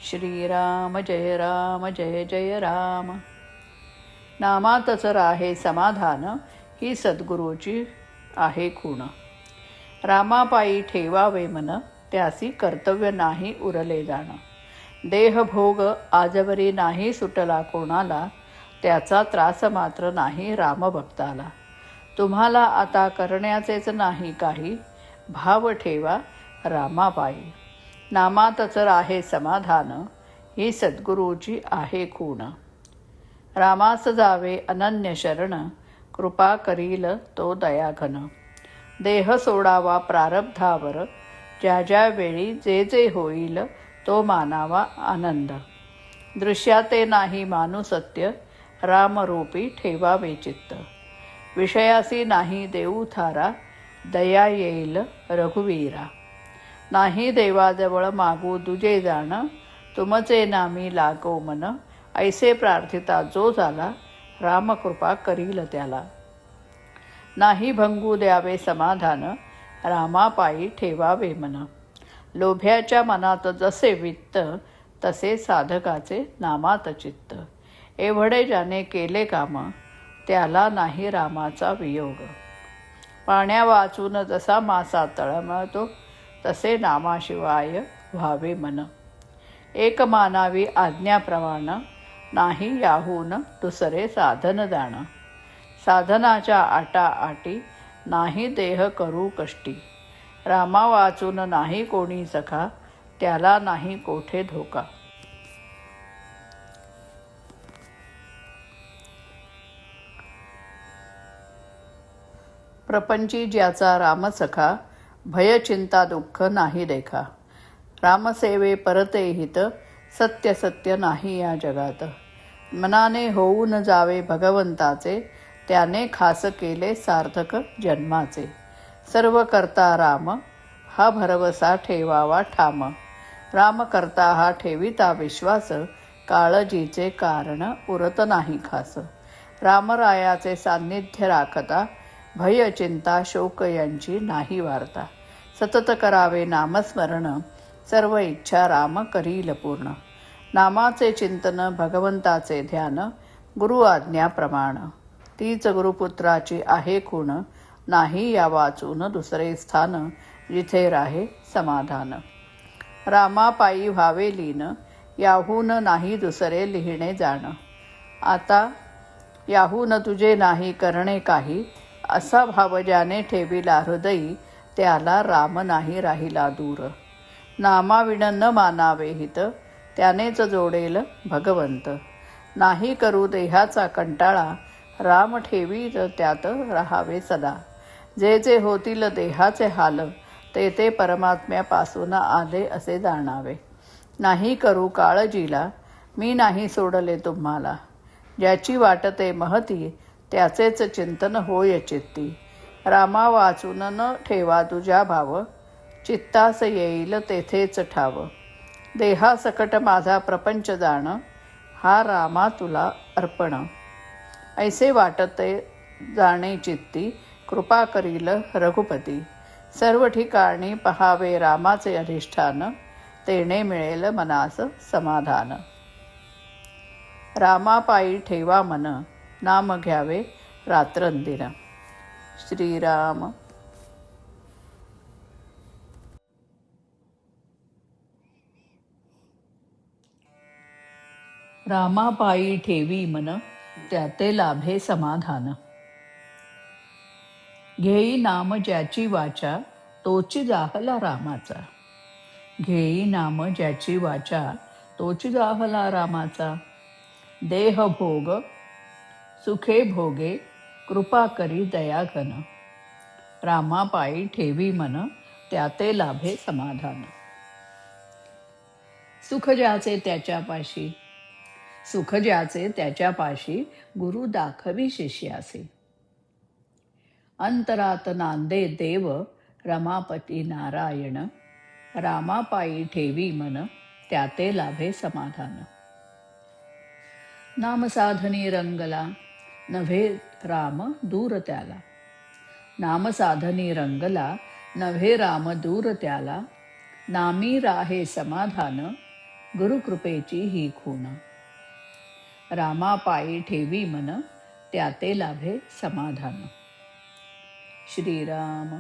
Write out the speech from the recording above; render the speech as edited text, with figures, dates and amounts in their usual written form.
श्रीराम जय जय राम. नामातच राहे समाधान, ही सद्गुरूची आहे खूण. रामापायी ठेवावे मन, त्यासी कर्तव्य नाही उरले जाण. देहभोग आजवरी नाही सुटला कोणाला, त्याचा त्रास मात्र नाही रामभक्ताला. तुम्हाला आता करण्याचेच नाही काही, भाव ठेवा रामापायी. नामातच राहे समाधान, ही सद्गुरूची आहे खूण. रामास जावे अनन्य शरण, कृपा करील तो दयाघन. देह सोडावा प्रारब्धावर, ज्या ज्या वेळी जे जे होईल तो मानावा आनंद. दृश्याते नाही मानू सत्य, रामरूपी ठेवावे चित्त. विषयासी नाही देऊ थारा, दया येईल रघुवीरा. नाही देवाजवळ मागू दुजे जाण, तुमचे नामी लागो मन. ऐसे प्रार्थिता जो झाला, रामकृपा करील त्याला. नाही भंगू द्यावे समाधान, रामापायी ठेवावे मन. लोभ्याच्या मनात जसे वित्त, तसे साधकाचे नामात चित्त. एवढे ज्याने केले काम, त्याला नाही रामाचा वियोग. पाण्या वाचून जसा मासा तळमळतो, तसे नामाशिवाय व्हावे मन. एक मानावी आज्ञाप्रमाण, नाही याहून दुसरे साधन जाण. साधनाच्या आटा आटी, नाही देह करू कष्टी. रामा वाचून नाही कोणी सखा, त्याला नाही कोठे धोका. प्रपंची ज्याचा रामसखा, भय चिंता दुःख नाही देखा. रामसेवे परते हित, सत्य सत्य नाही या जगात. मनाने होऊन जावे भगवंताचे, त्याने खास केले सार्थक जन्माचे. सर्व करता राम, हा भरवसा ठेवावा ठाम. राम करता हा ठेविता विश्वास, काळजीचे कारण उरत नाही खास. रामरायाचे सान्निध्य राखता, भय चिंता शोक यांची नाही वार्ता. सतत करावे नामस्मरण, सर्व इच्छा राम करील पूर्ण. नामाचे चिंतन भगवंताचे ध्यान, गुरु आज्ञा प्रमाण. तीच गुरुपुत्राची आहे खूण, नाही या वाचून दुसरे स्थान. जिथे राहे समाधान. रामापायी व्हावे लीन, याहून नाही दुसरे लिहिणे जाण. आता याहून तुझे नाही करणे काही, असा भाव ज्याने ठेविला हृदयी, त्याला राम नाही राहिला दूर. नामाविण न मानावे हित, त्यानेच जोडेल भगवंत. नाही करू देहाचा कंटाळा, राम ठेवीत त्यात राहावे सदा. जे जे होतील देहाचे हाल, ते ते परमात्म्यापासून आले असे जाणावे. नाही करू काळजीला, मी नाही सोडले तुम्हाला. ज्याची वाटते महती, त्याचेच चिंतन होय चित्ती. रामा वाचून न ठेवा तुझ्या भाव, चित्तास येईल तेथेच ठाव. देहासकट माझा प्रपंच जाण, हा रामा तुला अर्पण. ऐसे वाटते जाणे चित्ती, कृपा करील रघुपती. सर्व ठिकाणी पहावे रामाचे अधिष्ठान, तेणे मिळेल मनास समाधान. रामापायी ठेवा मन, नाम घ्यावे रात्रंदिन. श्रीराम. रामापायी ठेवी मन, त्याते लाभे समाधान. घेई नाम ज्याची वाचा, तोची जाहला रामाचा. घेई नाम ज्याची वाचा, तोची जाहला रामाचा. देह भोग सुखे भोगे, कृपा करी दयाघन. रामापायी ठेवी मन, त्याते लाभे समाधान. सुख ज्याचे त्याच्यापाशी, सुख ज्याचे त्याच्यापाशी, गुरु दाखवी शिष्यासे. अंतरात नांदे देव, रमापती नारायण. रामापायी ठेवी मन, त्याते लाभे समाधान. नामसाधनी रंगला, नव्हे राम दूर त्याला. नामसाधनी रंगला, नव्हे राम दूर त्याला. नामी राहे समाधान, गुरुकृपेची ही खूण. रामा पायी ठेवी मन, त्याते लाभे समाधान. श्रीराम